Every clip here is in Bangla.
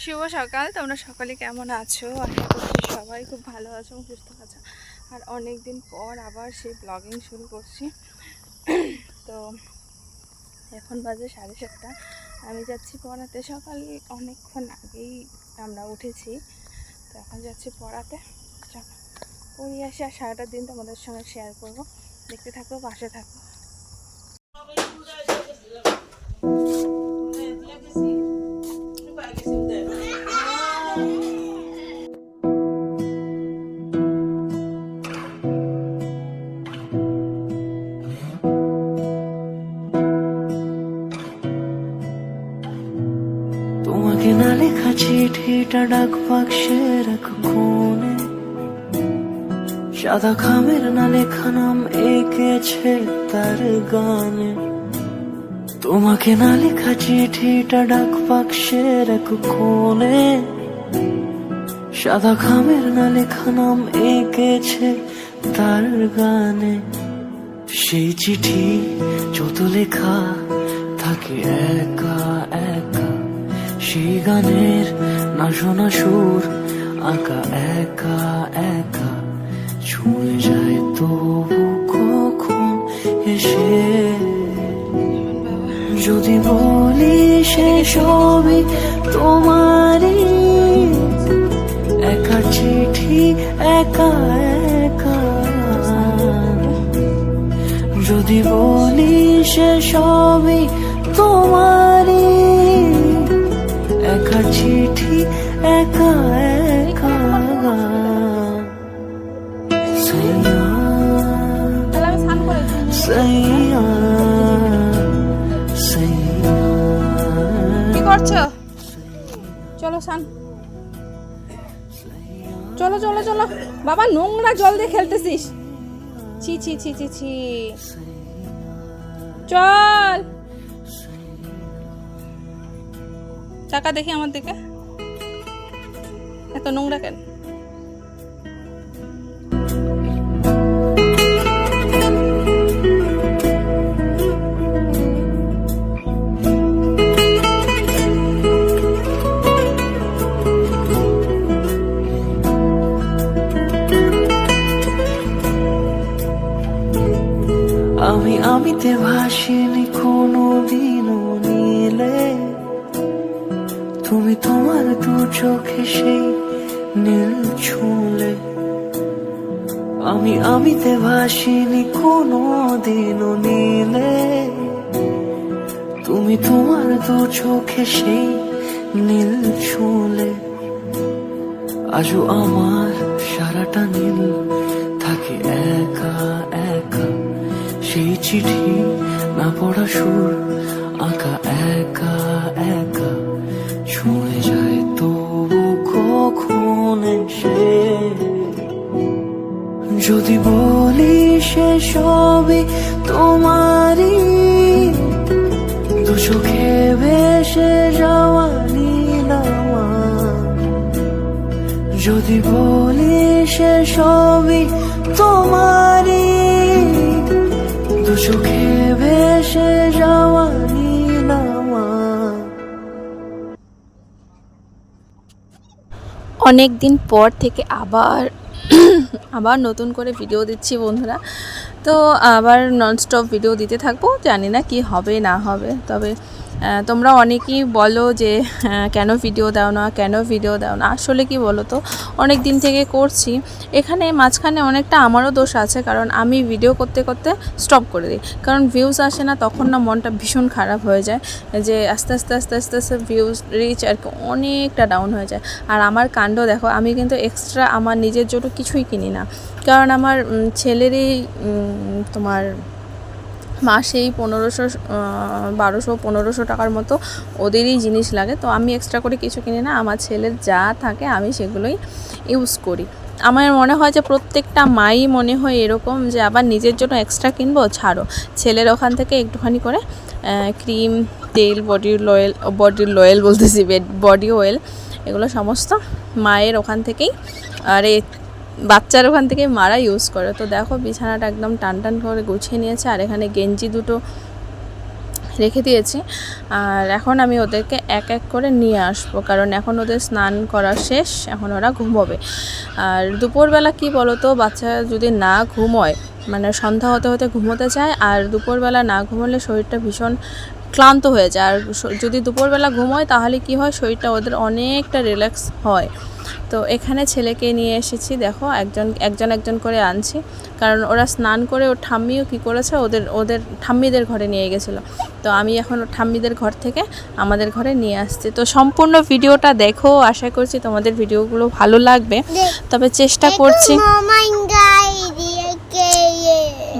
শুভ সকাল। তোমরা সকলে কেমন আছো? আশা করছি সবাই খুব ভালো আছো এবং সুস্থ আছো। আর অনেক দিন পর আবার সেই ব্লগিং শুরু করছি। তো এখন বাজে 7:30। আমি যাচ্ছি পড়াতে। সকাল অনেকক্ষণ আগেই আমরা উঠেছি, তো এখন যাচ্ছি পড়াতে। পড়িয়ে আসি আর সারাটা দিন তোমাদের সঙ্গে শেয়ার করব। দেখতে থাকো, পাশে থাকো। তোমাকে না লেখা চিঠিটা ডাক বাক্সে রাখো কোণে, সাদা খামের না লেখা নাম এঁকেছে তার গানে। তোমাকে না লেখা চিঠিটা ডাক বাক্সে রাখো কোণে, সাদা খামের না লেখা নাম এঁকেছে তার গানে। সেই চিঠি যত লেখা থাকে একা একা, সেই গানের না শোনা সুর আঁকা একা একা, ছুঁয়ে যায় তবু কখন এসে। যদি বলি সে সবই তোমারই, একা চিঠি একা একা। যদি বলি সে সবই তোমারই, একা চিঠি একা একা। সাইয়া সাইয়া সাইয়া, কি করছো? চলো সান, চলো চলো চলো। বাবা, নোংরা জল দিয়ে খেলতেছিস? ছি ছি ছি ছি ছি। চল, টাকা দেখি আমার দিকে। এত নোংরা কেন? আমিতে ভাসিনি কোনো দিনও নীলে, তুমি তোমার দু চোখে সেই নীল ছুঁলে। আমিতে ভাসিনি কোনো দিনও নীলে, তুমি তোমার দু চোখে সেই নীল ছুঁলে। আজও আমার সারাটা নীল থাকে একা একা, সেই চিঠি না পড়া সুর আঁকা একা একা, ছুঁয়ে যায় তবু কখন এসে। যদি বলি সে সবই তোমারই, দু চোখে ভেসে যাওয়া নীল আমার। যদি বলি সে সবই তোমারই, দু চোখে ভেসে যাওয়া নীল আমার। অনেক দিন পর থেকে আবার আবার নতুন করে ভিডিও দিচ্ছি বন্ধুরা। তো আবার ননস্টপ ভিডিও দিতে থাকবো। জানি না কি হবে না হবে, তবে তোমরা অনেকেই বলো যে কেন ভিডিও দাও না, কেন ভিডিও দাও না। আসলে কি বলো তো, অনেক দিন থেকে করছি। এখানে মাঝখানে অনেকটা আমারও দোষ আছে, কারণ আমি ভিডিও করতে করতে স্টপ করে দিই। কারণ ভিউজ আসে না, তখন না মনটা ভীষণ খারাপ হয়ে যায়, যে আস্তে আস্তে আস্তে আস্তে আস্তে ভিউজ রিচ আর কি অনেকটা ডাউন হয়ে যায়। আর আমার কাণ্ড দেখো, আমি কিন্তু এক্সট্রা আমার নিজের জন্য কিছুই কিনি না, কারণ আমার ছেলেরই তোমার মাসেই 1200-1500 টাকার মতো ওদেরই জিনিস লাগে। তো আমি এক্সট্রা করে কিছু কিনি না, আমার ছেলের যা থাকে আমি সেগুলোই ইউজ করি। আমার মনে হয় যে প্রত্যেকটা মাই মনে হয় এরকম, যে আবার নিজের জন্য এক্সট্রা কিনবো, ছাড়ো, ছেলের ওখান থেকে একটুখানি করে ক্রিম, তেল, বডি অয়েল বলতেছি, বডি অয়েল, এগুলো সমস্ত মায়ের ওখান থেকেই, আর বাচ্চার ওখান থেকে মারা ইউজ করে। তো দেখো বিছানাটা একদম টান টান করে গুছিয়ে নিয়েছে। আর এখানে গেঞ্জি দুটো রেখে দিয়েছি। আর এখন আমি ওদেরকে এক এক করে নিয়ে আসবো, কারণ এখন ওদের স্নান করা শেষ, এখন ওরা ঘুমোবে। আর দুপুরবেলা কি বলো তো, বাচ্চা যদি না ঘুমোয়, মানে সন্ধ্যা হতে হতে ঘুমোতে চায়, আর দুপুরবেলা না ঘুমোলে শরীরটা ভীষণ ক্লান্ত হয়ে যায়। আর যদি দুপুরবেলা ঘুমোয় তাহলে কি হয়, শরীরটা ওদের অনেকটা রিল্যাক্স হয়। তো এখানে ছেলেকে নিয়ে এসেছি, দেখো একজন করে আনছি, কারণ ওরা স্নান করে ওর ঠাম্মিও কী করেছে, ওদের ঠাম্মিদের ঘরে নিয়ে গেছিলো। তো আমি এখন ওর ঠাম্মিদের ঘর থেকে আমাদের ঘরে নিয়ে আসছি। তো সম্পূর্ণ ভিডিওটা দেখো, আশা করছি তোমাদের ভিডিওগুলো ভালো লাগবে। তবে চেষ্টা করছি।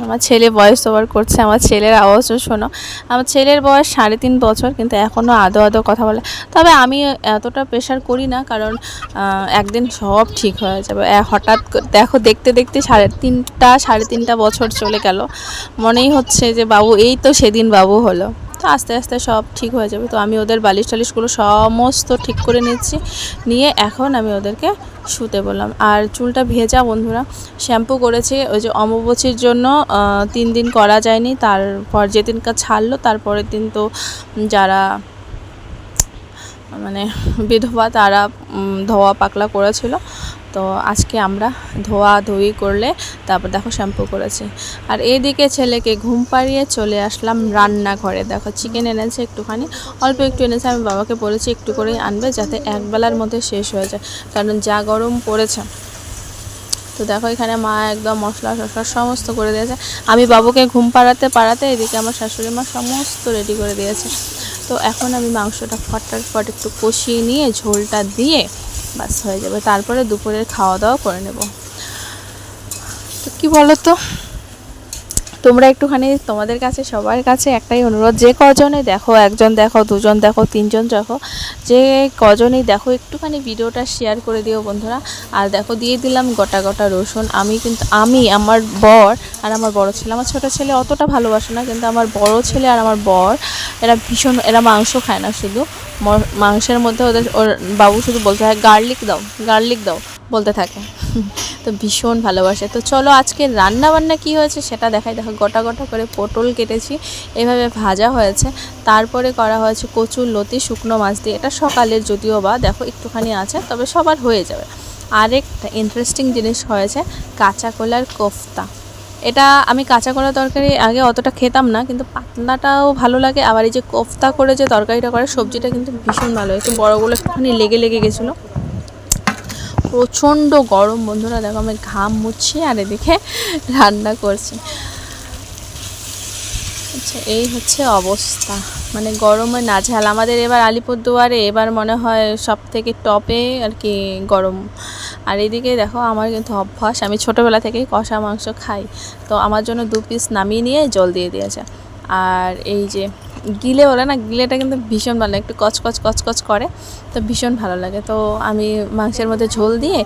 আমার ছেলে ভয়েস ওভার করছে, আমার ছেলের আওয়াজও শোনো। আমার ছেলের বয়স 3.5 বছর, কিন্তু এখনও আদো আদো কথা বলে। তবে আমি এতটা প্রেশার করি না, কারণ একদিন সব ঠিক হয়ে যাবে। হঠাৎ দেখো দেখতে দেখতে 3.5 বছর চলে গেল, মনেই হচ্ছে যে বাবু, এই তো সেদিন বাবু হলো। তো আস্তে আস্তে সব ঠিক হয়ে যাবে। তো আমি ওদের বালিশ টালিশগুলো সমস্ত ঠিক করে নিচ্ছি, নিয়ে এখন আমি ওদেরকে শুতে বললাম। আর চুলটা ভেজা বন্ধুরা, শ্যাম্পু করেছি ওই যে অমাবস্যার জন্য, 3 দিন করা যায়নি। তারপর যেদিনকার ছাড়লো তারপরের দিন তো যারা মানে বিধবা তারা ধোয়া পাকলা করেছিল। তো আজকে আমরা ধোয়া ধুই করলে তারপর দেখো শ্যাম্পু করেছি। আর এইদিকে ছেলেকে ঘুম পাড়িয়ে চলে আসলাম রান্নাঘরে। দেখো চিকেন এনেছে একটুখানি, অল্প একটু এনেছে। আমি বাবাকে বলেছি একটু করেই আনবে, যাতে একবেলার মধ্যে শেষ হয়ে যায়, কারণ যা গরম পড়েছে। তো দেখো এখানে মা একদম মশলা টশলা সমস্ত করে দিয়েছে। আমি বাবুকে ঘুম পাড়াতে এদিকে আমার শাশুড়ি মা সমস্ত রেডি করে দিয়েছে। তো এখন আমি মাংসটা ফটাফট একটু কষিয়ে নিয়ে ঝোলটা দিয়ে বাস হয়ে যাবে, তারপরে দুপুরের খাওয়া দাওয়া করে নেব। তো কী বলো তো, তোমরা একটুখানি, তোমাদের কাছে সবার কাছে একটাই অনুরোধ, যে কজনে দেখো, একজন দেখো, দুজন দেখো, 3 জন দেখো, যে কজনই দেখো, একটুখানি ভিডিওটা শেয়ার করে দিও বন্ধুরা। আর দেখো দিয়ে দিলাম গোটা গোটা রসুন। আমি আমার বর আর আমার বড় ছেলে, আমার ছোটো ছেলে অতটা ভালোবাসে না, কিন্তু আমার বড় ছেলে আর আমার বর এরা মাংস খায় না, শুধু মাংসের মধ্যে ওর বাবু শুধু বলতে হয় গার্লিক দাও বলতে থাকে। তো ভীষণ ভালোবাসে। তো চলো আজকে রান্না বান্না কী হয়েছে সেটা দেখাই। দেখো গোটা গোটা করে পটল কেটেছি, এভাবে ভাজা হয়েছে। তারপরে করা হয়েছে কচুর লতি শুকনো মাছ দিয়ে, এটা সকালের যদিও বা দেখো একটুখানি আছে, তবে সবার হয়ে যাবে। আরেকটা ইন্টারেস্টিং জিনিস হয়েছে কাঁচা কলার কোফতা। এটা আমি কাঁচা কলা তরকারি আগে অতটা খেতাম না, কিন্তু পাতলাটাও ভালো লাগে। আবার এই যে কোফতা করে যে তরকারিটা করে, সবজিটা কিন্তু ভীষণ ভালো, একটু বড়গুলো একটুখানি লেগে গেছিলো। প্রচণ্ড গরম বন্ধুরা, দেখো আমি ঘাম মুছছি আর এদিকে রান্না করছি। আচ্ছা, এই হচ্ছে অবস্থা, মানে গরমে নাজেহাল। আমাদের এবার আলিপুরদুয়ারে এবার মনে হয় সব থেকে টপে আর কি গরম। আর এদিকে দেখো আমার কিন্তু অভ্যাস, আমি ছোটোবেলা থেকেই কষা মাংস খাই। তো আমার জন্য 2 পিস নামিয়ে নিয়ে জল দিয়ে দিয়েছে। আর এই যে গিলে বলে না, গিলেটা কিন্তু ভীষণ ভালো, একটু কচকচ করে, তো ভীষণ ভালো লাগে। তো আমি মাংসের মধ্যে ঝোল দিয়ে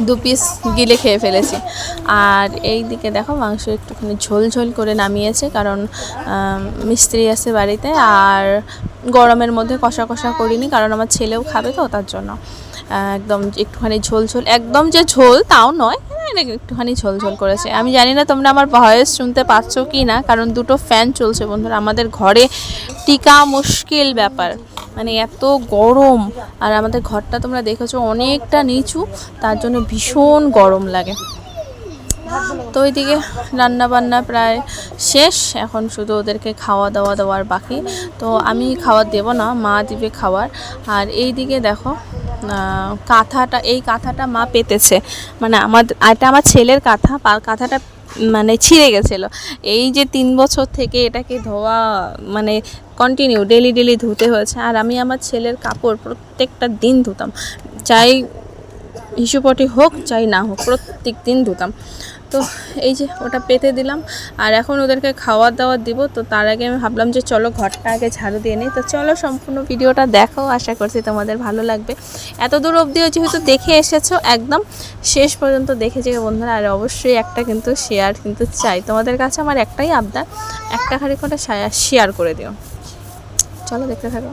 2 পিস গিলে খেয়ে ফেলেছি। আর এই দিকে দেখো মাংস একটুখানি ঝোল করে নামিয়েছে, কারণ মিস্ত্রি আছে বাড়িতে। আর গরমের মধ্যে কষা করিনি, কারণ আমার ছেলেও খাবে, তো তার জন্য একদম একটুখানি ঝোল, একদম যে ঝোল তাও নয়, একটুখানি ঝোল করেছে। আমি জানি না তোমরা আমার ভয়েস শুনতে পাচ্ছ কি না, কারণ 2টো ফ্যান চলছে বন্ধুরা। আমাদের ঘরে টিকা মুশকিল ব্যাপার, মানে এত গরম। আর আমাদের ঘরটা তোমরা দেখেছো অনেকটা নিচু, তার জন্য ভীষণ গরম লাগে। তো ওইদিকে রান্না বান্না প্রায় শেষ, এখন শুধু ওদেরকে খাওয়া দাওয়া দেওয়ার বাকি। তো আমি খাবার দেব না, মা দিবে খাবার। আর এই দিকে দেখো এই কাঁথাটা মা পেতেছে, মানে এটা আমার ছেলের কাঁথাটা মানে ছিঁড়ে গেছিলো। এই যে 3 বছর থেকে এটাকে ধোয়া মানে কন্টিনিউ ডেলি ধুতে হয়েছে। আর আমি আমার ছেলের কাপড় প্রত্যেকটা দিন ধুতাম, চাই হিসুপটি হোক চাই না হোক, প্রত্যেক দিন ধুতাম। তো এই যে ওটা পেতে দিলাম, আর এখন ওদেরকে খাওয়ার দাওয়ার দিব। তো তার আগে আমি ভাবলাম যে চলো ঘরটা আগে ঝাড়ু দিয়ে নিই। তো চলো সম্পূর্ণ ভিডিওটা দেখো, আশা করছি তোমাদের ভালো লাগবে। এত দূর অবধিও যেহেতু দেখে এসেছো, একদম শেষ পর্যন্ত দেখে যে বন্ধুরা। আর অবশ্যই একটা কিন্তু শেয়ার কিন্তু চাই তোমাদের কাছে, আমার একটাই আবদার, একটা খালি করে শেয়ার করে দিও। চলো দেখতে থাকো।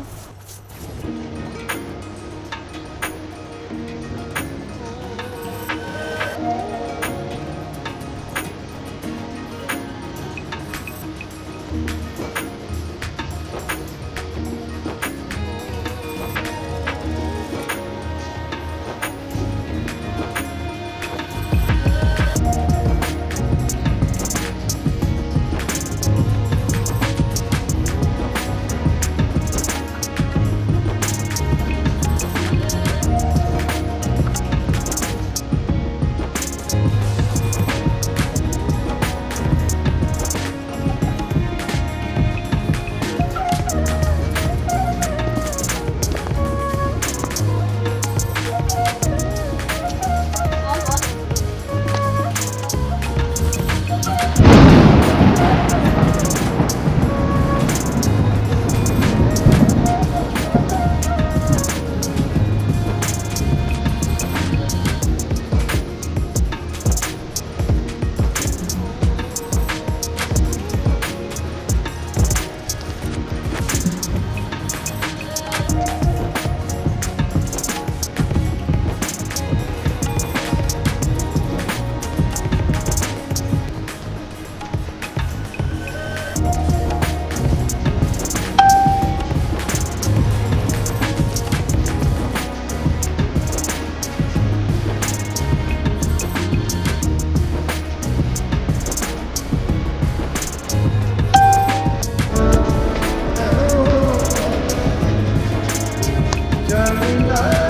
Jamila.